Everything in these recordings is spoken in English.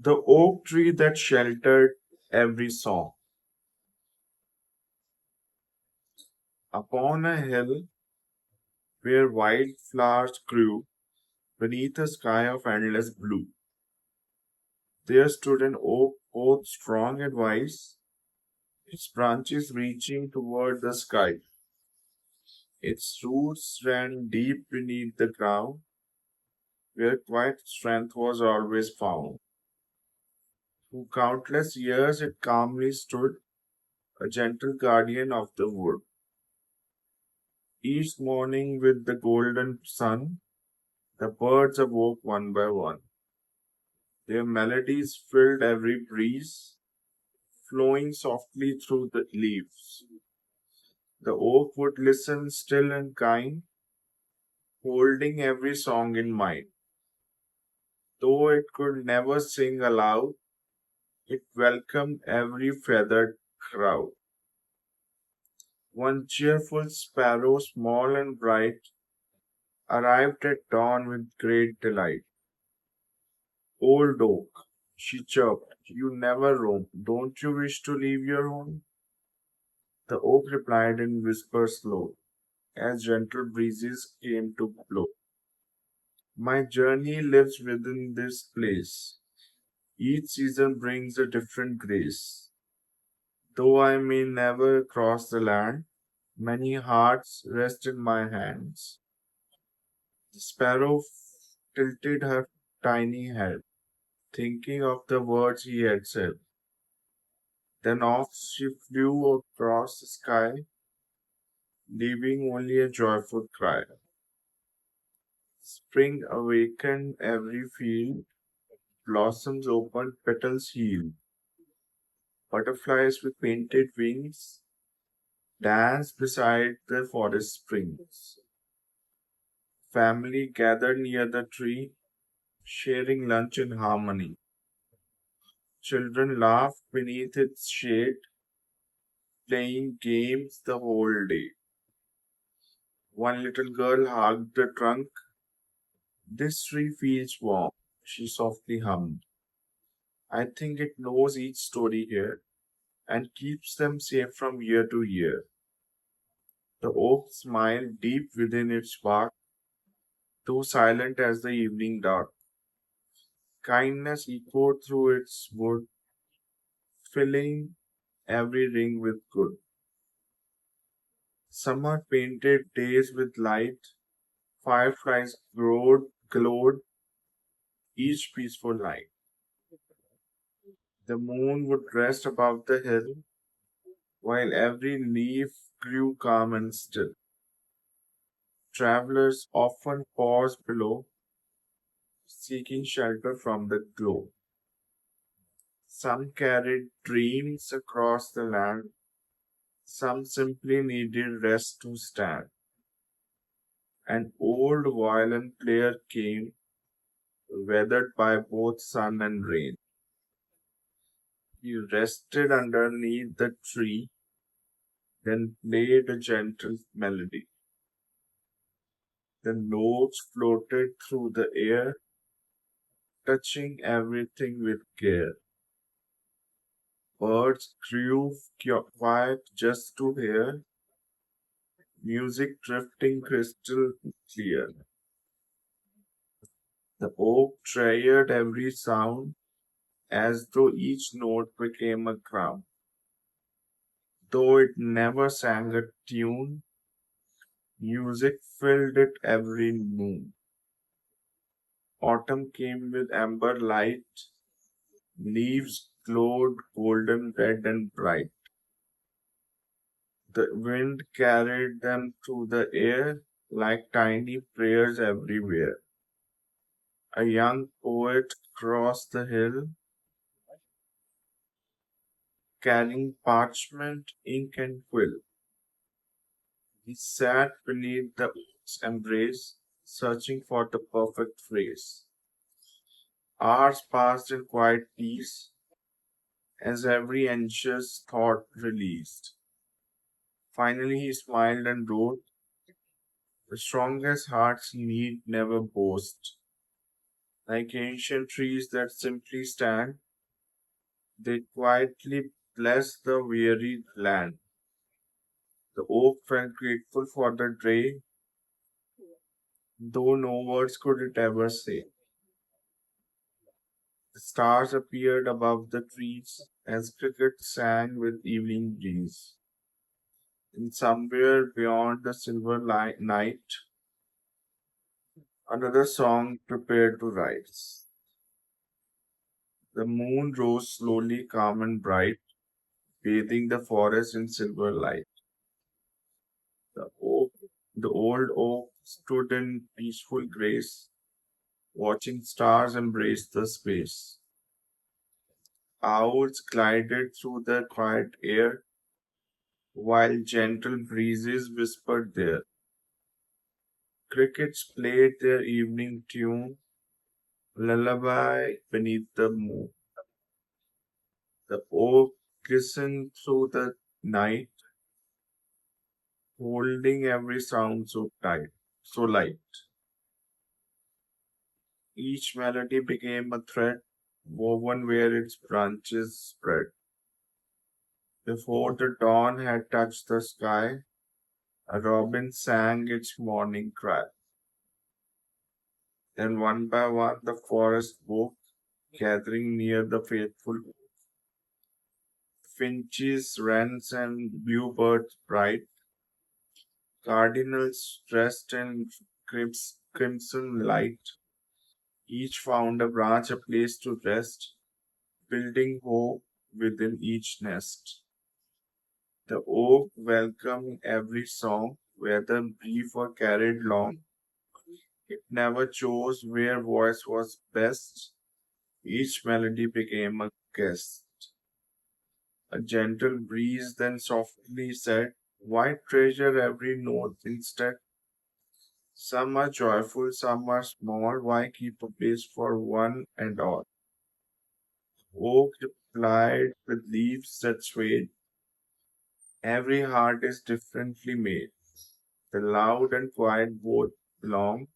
The oak tree that sheltered every song. Upon a hill where wildflowers grew beneath a sky of endless blue, there stood an oak both strong and wise, its branches reaching toward the sky. Its roots ran deep beneath the ground, where quiet strength was always found. Through countless years it calmly stood, a gentle guardian of the wood. Each morning with the golden sun, the birds awoke one by one. Their melodies filled every breeze, flowing softly through the leaves. The oak would listen still and kind, holding every song in mind. Though it could never sing aloud, it welcomed every feathered crowd. One cheerful sparrow, small and bright, arrived at dawn with great delight. Old oak, she chirped, you never roam. Don't you wish to leave your home? The oak replied in whispers low, as gentle breezes came to blow. My journey lives within this place. Each season brings a different grace. Though I may never cross the land, many hearts rest in my hands. The sparrow tilted her tiny head, thinking of the words he had said. Then off she flew across the sky, leaving only a joyful cry. Spring awakened every field, blossoms opened, petals healed. Butterflies with painted wings danced beside the forest springs. Family gathered near the tree, sharing lunch in harmony. Children laughed beneath its shade, playing games the whole day. One little girl hugged the trunk. This tree feels warm, she softly hummed. I think it knows each story here and keeps them safe from year to year. The oak smiled deep within its bark, though silent as the evening dark. Kindness echoed through its wood, filling every ring with good. Summer painted days with light, fireflies glowed each peaceful night. The moon would rest above the hill, while every leaf grew calm and still. Travelers often paused below, seeking shelter from the glow. Some carried dreams across the land, some simply needed rest to stand. An old violin player came, weathered by both sun and rain. He rested underneath the tree, then played a gentle melody. The notes floated through the air, touching everything with care. Birds grew quiet just to hear music drifting crystal clear. The oak treasured every sound as though each note became a crown. Though it never sang a tune, music filled it every noon. Autumn came with amber light, leaves glowed golden red and bright. The wind carried them through the air like tiny prayers everywhere. A young poet crossed the hill, carrying parchment, ink, and quill. He sat beneath the oak's embrace, searching for the perfect phrase. Hours passed in quiet peace as every anxious thought released. Finally, he smiled and wrote, the strongest hearts need never boast. Like ancient trees that simply stand, they quietly bless the weary land. The oak felt grateful for the day, though no words could it ever say. The stars appeared above the trees as crickets sang with evening breeze. And somewhere beyond the silver night, another song prepared to rise. The moon rose slowly, calm and bright, bathing the forest in silver light. The oak, the old oak stood in peaceful grace, watching stars embrace the space. Owls glided through the quiet air, while gentle breezes whispered there. Crickets played their evening tune, lullaby beneath the moon. The oak listened through the night, holding every sound so tight, so light. Each melody became a thread woven where its branches spread. Before the dawn had touched the sky, a robin sang its morning cry. Then one by one the forest woke, gathering near the faithful finches, wrens, and bluebirds bright, cardinals dressed in crimson light. Each found a branch, a place to rest, building hope within each nest. The oak welcomed every song, whether brief or carried long. It never chose where voice was best. Each melody became a guest. A gentle breeze then softly said, why treasure every note instead? Some are joyful, some are small. Why keep a place for one and all? Oak replied with leaves that swayed. Every heart is differently made. The loud and quiet both belong.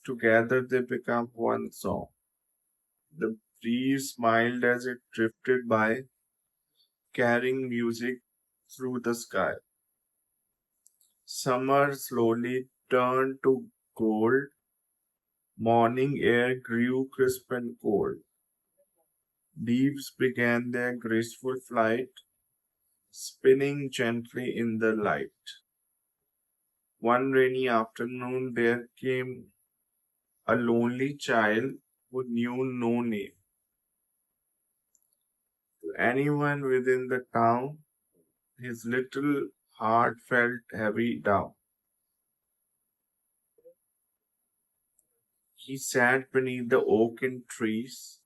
Together they become one song. The breeze smiled as it drifted by, carrying music through the sky. Summer slowly turned to gold. Morning air grew crisp and cold. Leaves began their graceful flight, spinning gently in the light. One rainy afternoon there came a lonely child who knew no name. To anyone within the town, his little heart felt heavy down. He sat beneath the oaken trees,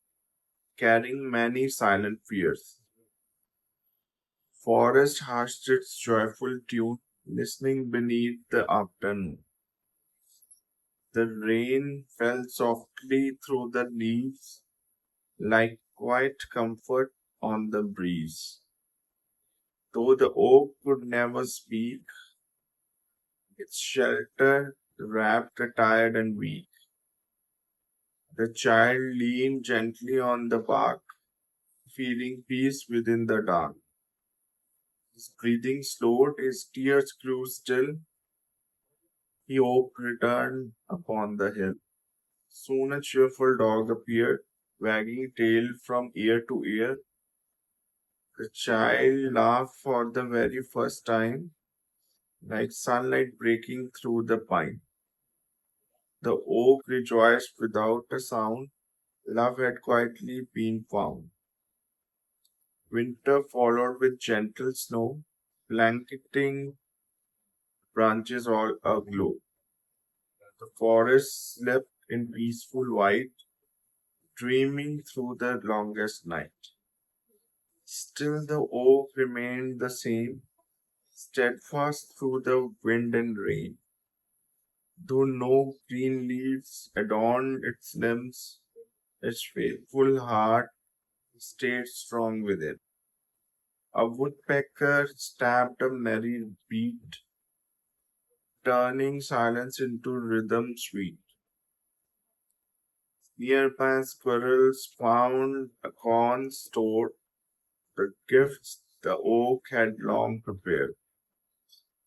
carrying many silent fears. Forest hushed its joyful tune, listening beneath the afternoon. The rain fell softly through the leaves, like quiet comfort on the breeze. Though the oak could never speak, its shelter wrapped the tired and weak. The child leaned gently on the bark, feeling peace within the dark. His breathing slowed, his tears grew still. He oak returned upon the hill. Soon a cheerful dog appeared, wagging tail from ear to ear. The child laughed for the very first time, like sunlight breaking through the pine. The oak rejoiced without a sound. Love had quietly been found. Winter followed with gentle snow, blanketing branches all aglow. The forest slept in peaceful white, dreaming through the longest night. Still the oak remained the same, steadfast through the wind and rain. Though no green leaves adorned its limbs, its faithful heart stayed strong within. A woodpecker stamped a merry beat, turning silence into rhythm sweet. Nearby squirrels found a corn store, the gifts the oak had long prepared.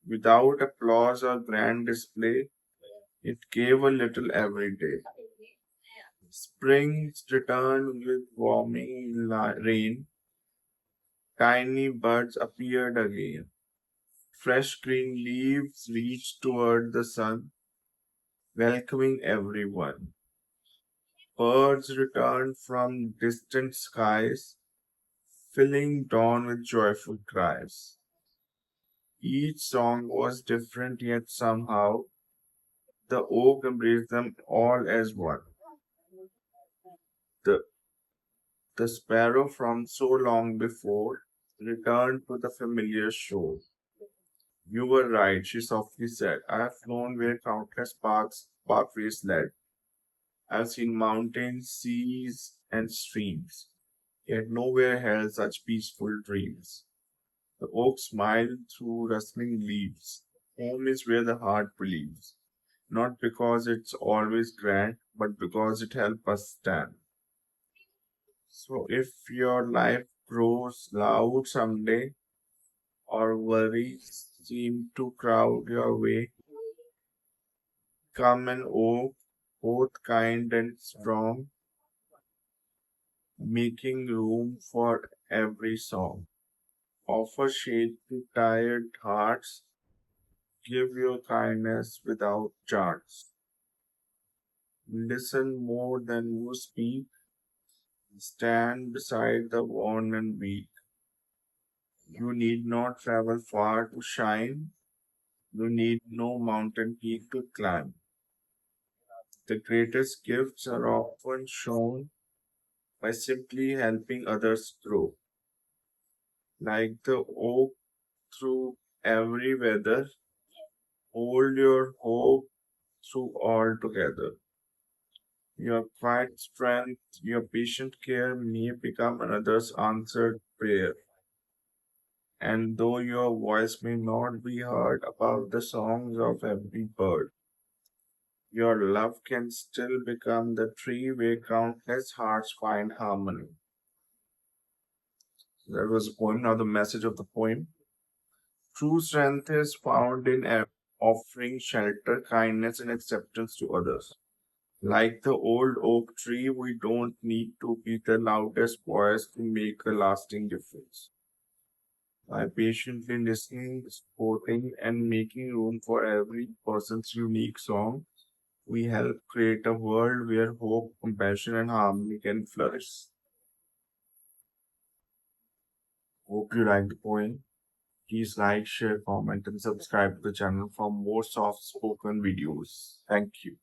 Without applause or grand display, it gave a little every day. Spring returned with warming rain. Tiny buds appeared again. Fresh green leaves reached toward the sun, welcoming everyone. Birds returned from distant skies, filling dawn with joyful cries. Each song was different, yet somehow the oak embraced them all as one. The, the sparrow from so long before returned to the familiar shore. You were right, she softly said. I have known where countless pathways led. I've seen mountains, seas, and streams, yet nowhere held such peaceful dreams. The oak smiled through rustling leaves. Home is where the heart believes, not because it's always grand, but because it helps us stand. So if your life grows loud someday, or worries seem to crowd your way, come an oak, both kind and strong, making room for every song. Offer shade to tired hearts, give your kindness without charge. Listen more than you speak, stand beside the worn and weak. You need not travel far to shine, you need no mountain peak to climb. The greatest gifts are often shown by simply helping others grow. Like the oak through every weather, hold your hope through all together. Your quiet strength, your patient care may become another's answered prayer. And though your voice may not be heard above the songs of every bird, your love can still become the tree where countless hearts find harmony. That was a poem. Now, the message of the poem. True strength is found in offering shelter, kindness, and acceptance to others. Like the old oak tree, we don't need to be the loudest voice to make a lasting difference. By patiently listening, supporting, and making room for every person's unique song, we help create a world where hope, compassion, and harmony can flourish. Hope you like the poem. Please like, share, comment, and subscribe to the channel for more soft spoken videos. Thank you.